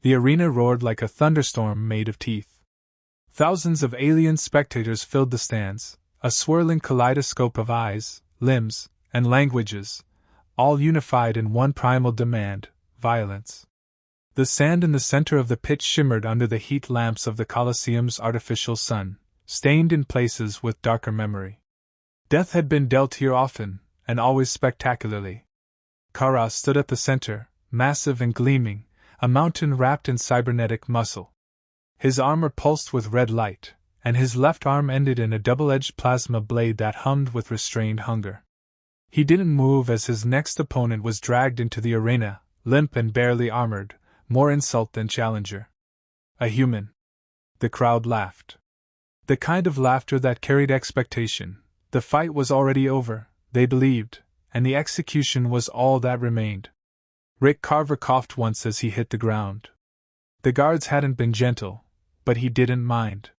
The arena roared like a thunderstorm made of teeth. Thousands of alien spectators filled the stands, a swirling kaleidoscope of eyes, limbs, and languages, all unified in one primal demand: violence. The sand in the center of the pit shimmered under the heat lamps of the Colosseum's artificial sun, stained in places with darker memory. Death had been dealt here often, and always spectacularly. Kara stood at the center, massive and gleaming, a mountain wrapped in cybernetic muscle. His armor pulsed with red light, and his left arm ended in a double-edged plasma blade that hummed with restrained hunger. He didn't move as his next opponent was dragged into the arena, limp and barely armored, more insult than challenger. A human. The crowd laughed. The kind of laughter that carried expectation. The fight was already over, they believed, and the execution was all that remained. Rick Carver coughed once as he hit the ground. The guards hadn't been gentle, but he didn't mind.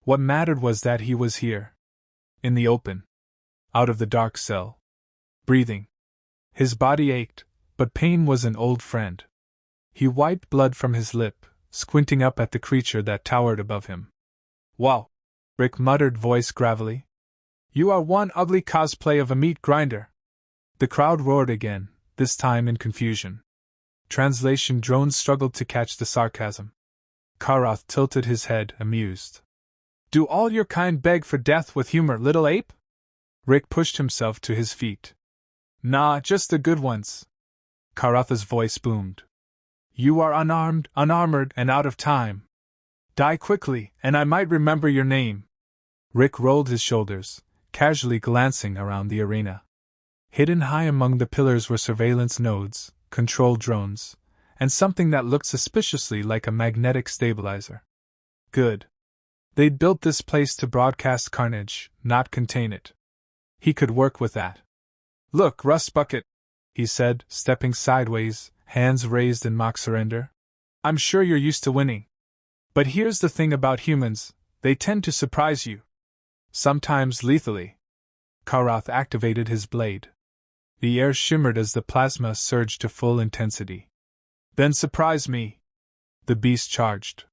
What mattered was that he was here. In the open. Out of the dark cell. Breathing. His body ached, but pain was an old friend. He wiped blood from his lip, squinting up at the creature that towered above him. "Wow," Rick muttered, voice gravelly. "You are one ugly cosplay of a meat grinder." The crowd roared again, this time in confusion. Translation drones struggled to catch the sarcasm. Karath tilted his head, amused. "Do all your kind beg for death with humor, little ape?" Rick pushed himself to his feet. "Nah, just the good ones." Karath's voice boomed. "You are unarmed, unarmored, and out of time. Die quickly, and I might remember your name." Rick rolled his shoulders, casually glancing around the arena. Hidden high among the pillars were surveillance nodes, control drones, and something that looked suspiciously like a magnetic stabilizer. Good. They'd built this place to broadcast carnage, not contain it. He could work with that. "Look, Rust Bucket," he said, stepping sideways, hands raised in mock surrender. "I'm sure you're used to winning. But here's the thing about humans, they tend to surprise you. Sometimes lethally." Karath activated his blade. The air shimmered as the plasma surged to full intensity. "Then surprise me." The beast charged.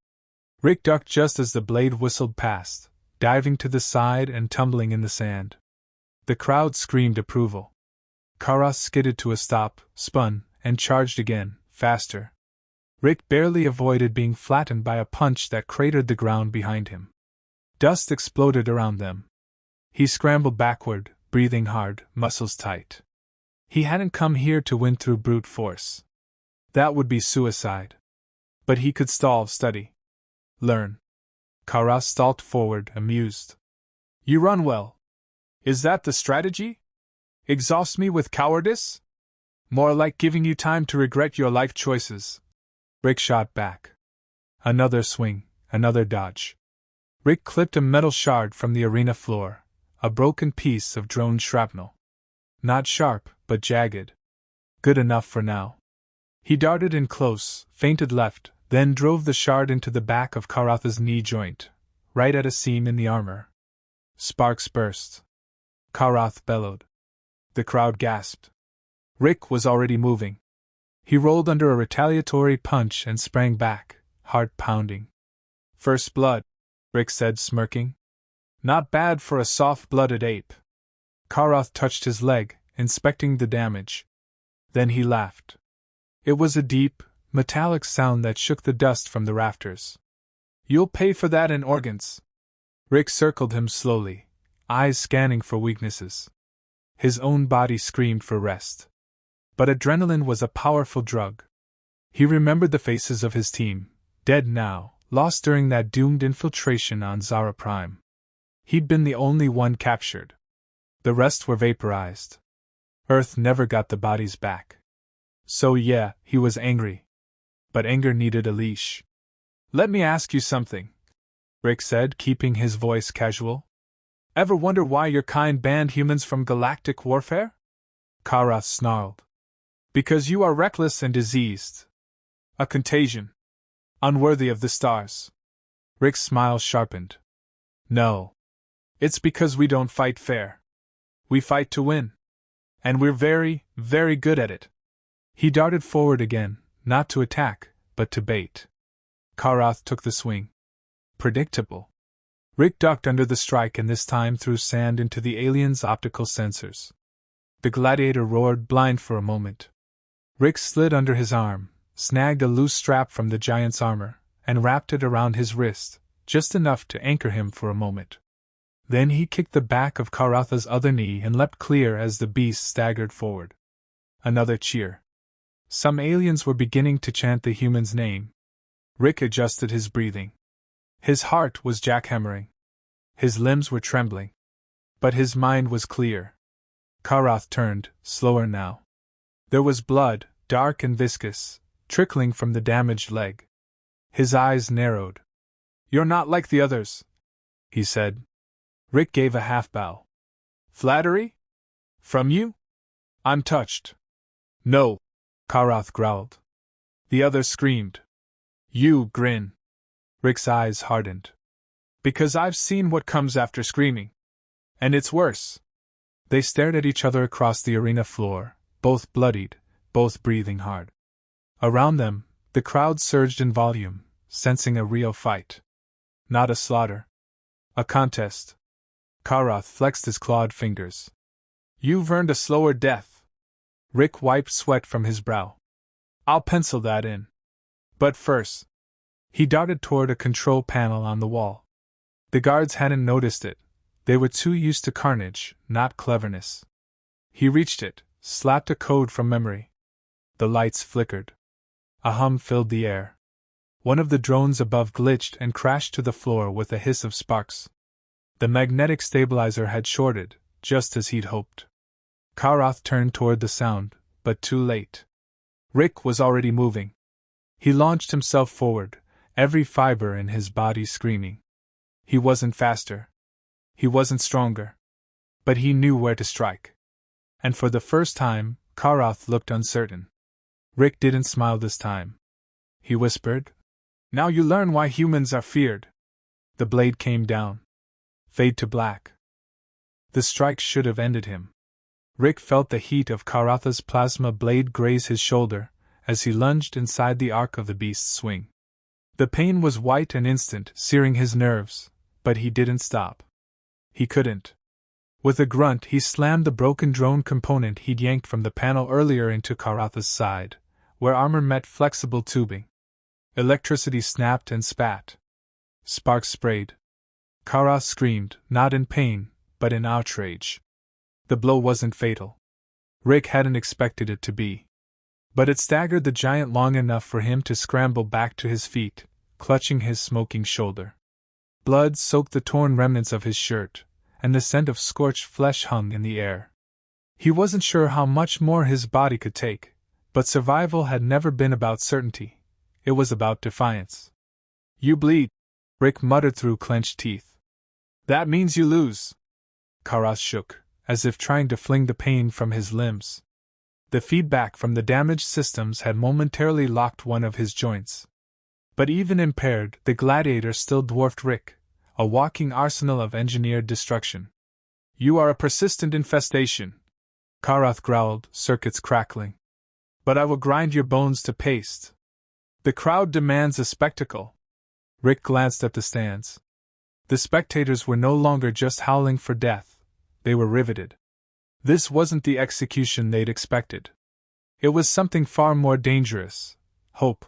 Rick ducked just as the blade whistled past, diving to the side and tumbling in the sand. The crowd screamed approval. Karath skidded to a stop, spun, and charged again, faster. Rick barely avoided being flattened by a punch that cratered the ground behind him. Dust exploded around them. He scrambled backward, breathing hard, muscles tight. He hadn't come here to win through brute force. That would be suicide. But he could stall, study, learn. Karath stalked forward, amused. "You run well. Is that the strategy? Exhaust me with cowardice? More like giving you time to regret your life choices." Rick shot back. Another swing, another dodge. Rick clipped a metal shard from the arena floor, a broken piece of drone shrapnel. Not sharp, but jagged. Good enough for now. He darted in close, feinted left, then drove the shard into the back of Karath's knee joint, right at a seam in the armor. Sparks burst. Karath bellowed. The crowd gasped. Rick was already moving. He rolled under a retaliatory punch and sprang back, heart pounding. "First blood," Rick said, smirking. "Not bad for a soft-blooded ape." Karath touched his leg, inspecting the damage. Then he laughed. It was a deep, metallic sound that shook the dust from the rafters. "You'll pay for that in organs." Rick circled him slowly, eyes scanning for weaknesses. His own body screamed for rest. But adrenaline was a powerful drug. He remembered the faces of his team, dead now, lost during that doomed infiltration on Zara Prime. He'd been the only one captured. The rest were vaporized. Earth never got the bodies back. So yeah, he was angry. But anger needed a leash. "Let me ask you something," Rick said, keeping his voice casual. "Ever wonder why your kind banned humans from galactic warfare?" Karath snarled. "Because you are reckless and diseased. A contagion. Unworthy of the stars." Rick's smile sharpened. "No. It's because we don't fight fair. We fight to win. And we're very, very good at it." He darted forward again, not to attack, but to bait. Karath took the swing. Predictable. Rick ducked under the strike and this time threw sand into the alien's optical sensors. The Gladiator roared blind for a moment. Rick slid under his arm, snagged a loose strap from the giant's armor, and wrapped it around his wrist, just enough to anchor him for a moment. Then he kicked the back of Karatha's other knee and leapt clear as the beast staggered forward. Another cheer. Some aliens were beginning to chant the human's name. Rick adjusted his breathing. His heart was jackhammering. His limbs were trembling. But his mind was clear. Karath turned, slower now. There was blood, dark and viscous, trickling from the damaged leg. His eyes narrowed. "You're not like the others," he said. Rick gave a half-bow. "Flattery? From you? I'm touched." "No," Karath growled. The others screamed. "You grin." Rick's eyes hardened. "Because I've seen what comes after screaming. And it's worse." They stared at each other across the arena floor, both bloodied, both breathing hard. Around them, the crowd surged in volume, sensing a real fight. Not a slaughter. A contest. Karath flexed his clawed fingers. "You've earned a slower death." Rick wiped sweat from his brow. "I'll pencil that in. But first." He darted toward a control panel on the wall. The guards hadn't noticed it. They were too used to carnage, not cleverness. He reached it, slapped a code from memory. The lights flickered. A hum filled the air. One of the drones above glitched and crashed to the floor with a hiss of sparks. The magnetic stabilizer had shorted, just as he'd hoped. Karath turned toward the sound, but too late. Rick was already moving. He launched himself forward, every fiber in his body screaming. He wasn't faster. He wasn't stronger. But he knew where to strike. And for the first time, Karath looked uncertain. Rick didn't smile this time. He whispered, "Now you learn why humans are feared." The blade came down. Fade to black. The strike should have ended him. Rick felt the heat of Karatha's plasma blade graze his shoulder as he lunged inside the arc of the beast's swing. The pain was white and instant, searing his nerves, but he didn't stop. He couldn't. With a grunt, he slammed the broken drone component he'd yanked from the panel earlier into Karatha's side, where armor met flexible tubing. Electricity snapped and spat. Sparks sprayed. Karath screamed, not in pain, but in outrage. The blow wasn't fatal. Rick hadn't expected it to be. But it staggered the giant long enough for him to scramble back to his feet, clutching his smoking shoulder. Blood soaked the torn remnants of his shirt, and the scent of scorched flesh hung in the air. He wasn't sure how much more his body could take, but survival had never been about certainty. It was about defiance. "You bleed," Rick muttered through clenched teeth. "That means you lose." Karath shook, as if trying to fling the pain from his limbs. The feedback from the damaged systems had momentarily locked one of his joints. But even impaired, the Gladiator still dwarfed Rick, a walking arsenal of engineered destruction. "You are a persistent infestation," Karath growled, circuits crackling. "But I will grind your bones to paste. The crowd demands a spectacle." Rick glanced at the stands. The spectators were no longer just howling for death, they were riveted. This wasn't the execution they'd expected. It was something far more dangerous: hope.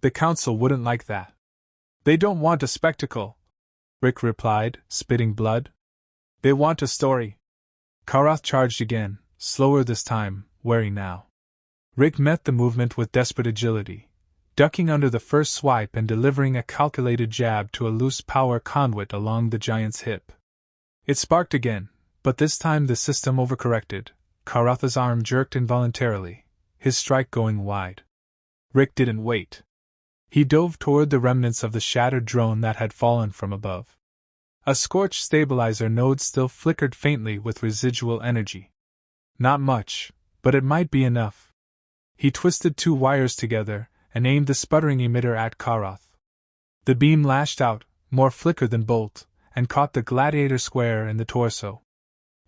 The Council wouldn't like that. "They don't want a spectacle," Rick replied, spitting blood. "They want a story." Karath charged again, slower this time, wary now. Rick met the movement with desperate agility, ducking under the first swipe and delivering a calculated jab to a loose power conduit along the giant's hip. It sparked again, but this time the system overcorrected. Karatha's arm jerked involuntarily, his strike going wide. Rick didn't wait. He dove toward the remnants of the shattered drone that had fallen from above. A scorched stabilizer node still flickered faintly with residual energy. Not much, but it might be enough. He twisted two wires together and aimed the sputtering emitter at Karath. The beam lashed out, more flicker than bolt, and caught the Gladiator square in the torso.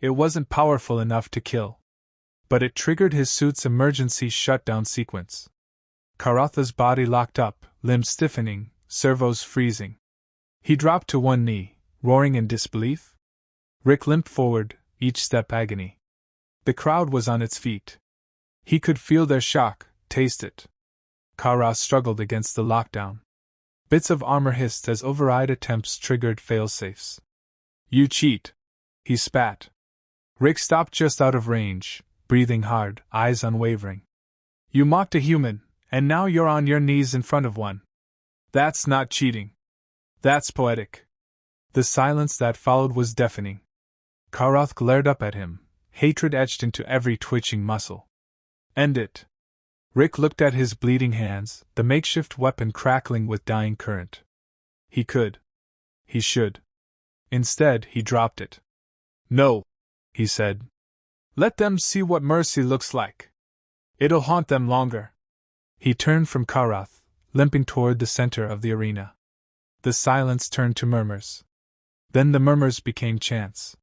It wasn't powerful enough to kill. But it triggered his suit's emergency shutdown sequence. Karatha's body locked up, limbs stiffening, servos freezing. He dropped to one knee, roaring in disbelief. Rick limped forward, each step agony. The crowd was on its feet. He could feel their shock, taste it. Kara struggled against the lockdown. Bits of armor hissed as override attempts triggered failsafes. "You cheat!" he spat. Rick stopped just out of range, breathing hard, eyes unwavering. "You mocked a human, and now you're on your knees in front of one. That's not cheating. That's poetic." The silence that followed was deafening. Karath glared up at him, hatred etched into every twitching muscle. "End it." Rick looked at his bleeding hands, the makeshift weapon crackling with dying current. He could. He should. Instead, he dropped it. "No," he said. "Let them see what mercy looks like. It'll haunt them longer." He turned from Karath, limping toward the center of the arena. The silence turned to murmurs. Then the murmurs became chants.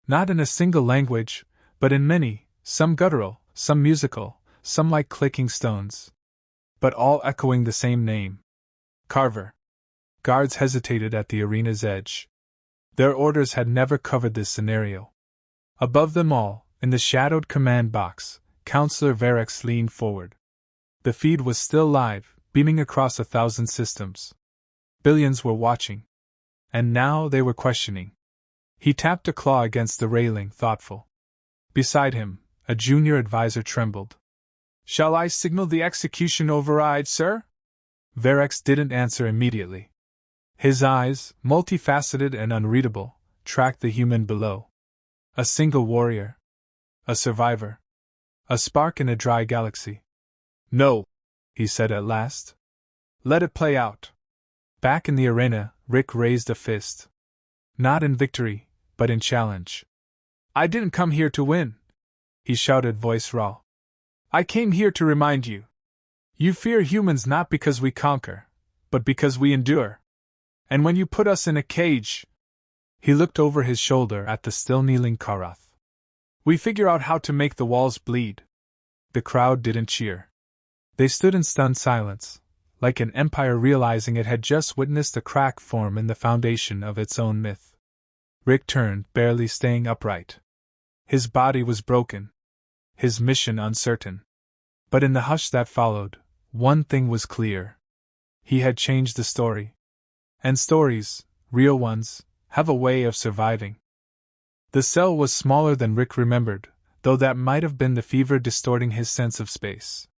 Not in a single language, but in many, some guttural, some musical, some like clicking stones. But all echoing the same name. Carver. Guards hesitated at the arena's edge. Their orders had never covered this scenario. Above them all, in the shadowed command box, Counselor Varex leaned forward. The feed was still live, beaming across 1,000 systems. Billions were watching. And now they were questioning. He tapped a claw against the railing, thoughtful. Beside him, a junior advisor trembled. "Shall I signal the execution override, sir?" Varex didn't answer immediately. His eyes, multifaceted and unreadable, tracked the human below. A single warrior. A survivor. A spark in a dry galaxy. "No," he said at last. "Let it play out." Back in the arena, Rick raised a fist. Not in victory, but in challenge. "I didn't come here to win," he shouted, voice raw. "I came here to remind you. You fear humans not because we conquer, but because we endure. And when you put us in a cage..." He looked over his shoulder at the still kneeling Karath. "We figure out how to make the walls bleed." The crowd didn't cheer. They stood in stunned silence, like an empire realizing it had just witnessed a crack form in the foundation of its own myth. Rick turned, barely staying upright. His body was broken. His mission uncertain. But in the hush that followed, one thing was clear. He had changed the story. And stories, real ones, have a way of surviving. The cell was smaller than Rick remembered, though that might have been the fever distorting his sense of space.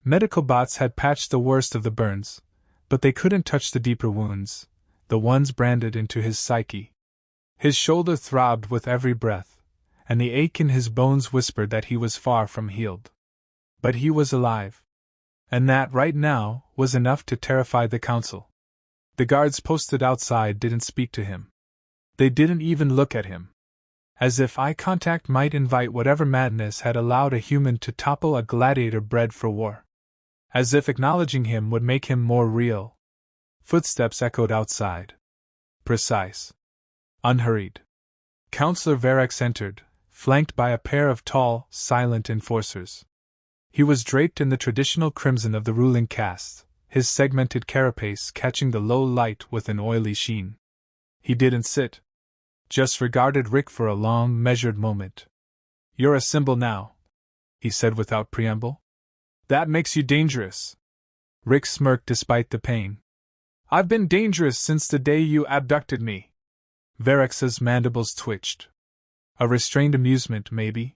Medical bots had patched the worst of the burns, but they couldn't touch the deeper wounds, the ones branded into his psyche. His shoulder throbbed with every breath, and the ache in his bones whispered that he was far from healed. But he was alive. And that, right now, was enough to terrify the council. The guards posted outside didn't speak to him. They didn't even look at him. As if eye contact might invite whatever madness had allowed a human to topple a gladiator bred for war. As if acknowledging him would make him more real. Footsteps echoed outside. Precise. Unhurried. Counselor Varex entered, flanked by a pair of tall, silent enforcers. He was draped in the traditional crimson of the ruling caste, his segmented carapace catching the low light with an oily sheen. He didn't sit. Just regarded Rick for a long, measured moment. "You're a symbol now," he said without preamble. "That makes you dangerous." Rick smirked despite the pain. "I've been dangerous since the day you abducted me." Varex's mandibles twitched. A restrained amusement, maybe?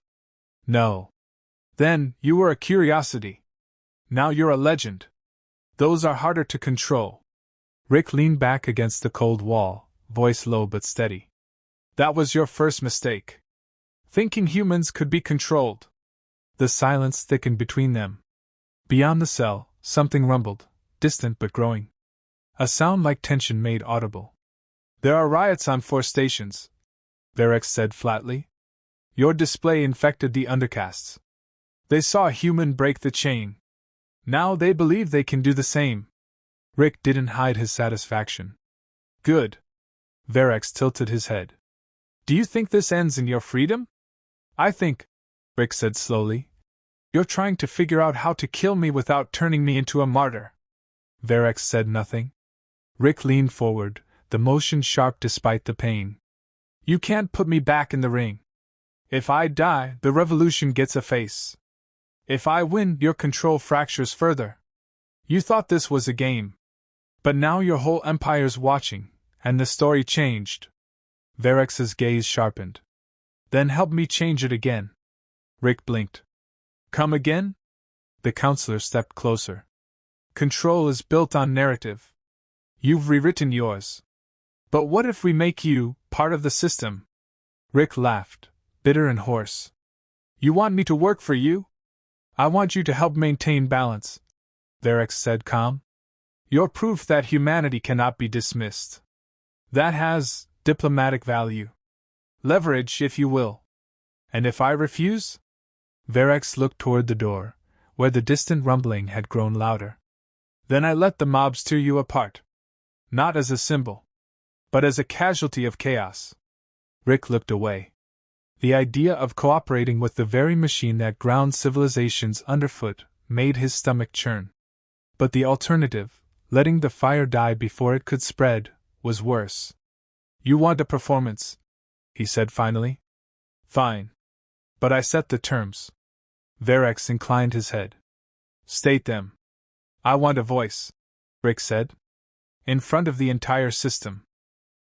No. Then, you were a curiosity. Now you're a legend. Those are harder to control. Rick leaned back against the cold wall, voice low but steady. That was your first mistake. Thinking humans could be controlled. The silence thickened between them. Beyond the cell, something rumbled, distant but growing. A sound like tension made audible. There are riots on 4 stations, Varex said flatly. Your display infected the undercasts. They saw a human break the chain. Now they believe they can do the same. Rick didn't hide his satisfaction. Good. Varex tilted his head. Do you think this ends in your freedom? I think, Rick said slowly, You're trying to figure out how to kill me without turning me into a martyr. Verex said nothing. Rick leaned forward, the motion sharp despite the pain. You can't put me back in the ring. If I die, the revolution gets a face. If I win, your control fractures further. You thought this was a game. But now your whole empire's watching, and the story changed. Verex's gaze sharpened. Then help me change it again. Rick blinked. Come again? The counselor stepped closer. Control is built on narrative. You've rewritten yours. But what if we make you part of the system? Rick laughed, bitter and hoarse. You want me to work for you? I want you to help maintain balance, Verex said calm. You're proof that humanity cannot be dismissed. That has diplomatic value. Leverage, if you will. And if I refuse? Verex looked toward the door, where the distant rumbling had grown louder. Then I let the mobs tear you apart. Not as a symbol, but as a casualty of chaos. Rick looked away. The idea of cooperating with the very machine that ground civilizations underfoot made his stomach churn. But the alternative, letting the fire die before it could spread, was worse. You want a performance, he said finally. Fine. But I set the terms. Verex inclined his head. State them. I want a voice, Rick said. In front of the entire system.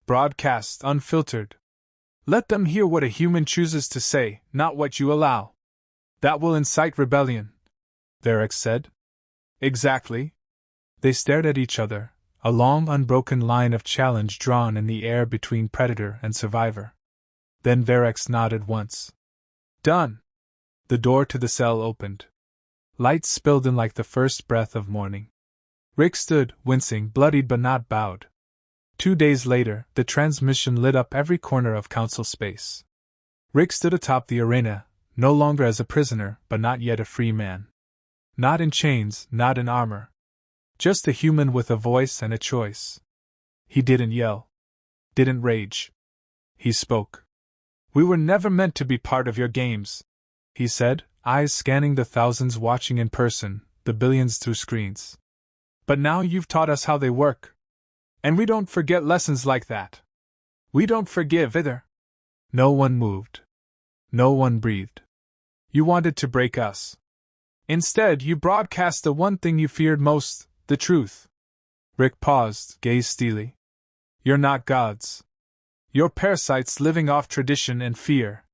Broadcast unfiltered. Let them hear what a human chooses to say, not what you allow. That will incite rebellion, Verex said. Exactly. They stared at each other, a long unbroken line of challenge drawn in the air between predator and survivor. Then Verex nodded once. Done. The door to the cell opened. Light spilled in like the first breath of morning. Rick stood, wincing, bloodied but not bowed. 2 days later, the transmission lit up every corner of council space. Rick stood atop the arena, no longer as a prisoner, but not yet a free man. Not in chains, not in armor. Just a human with a voice and a choice. He didn't yell. Didn't rage. He spoke. We were never meant to be part of your games, he said, eyes scanning the thousands watching in person, the billions through screens. But now you've taught us how they work. And we don't forget lessons like that. We don't forgive either. No one moved. No one breathed. You wanted to break us. Instead, you broadcast the one thing you feared most, the truth. Rick paused, gaze steely. You're not gods. You're parasites living off tradition and fear.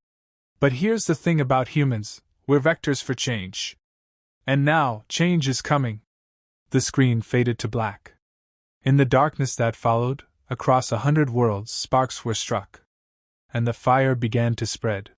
But here's the thing about humans, we're vectors for change. And now, change is coming. The screen faded to black. In the darkness that followed, across 100 worlds sparks were struck. And the fire began to spread.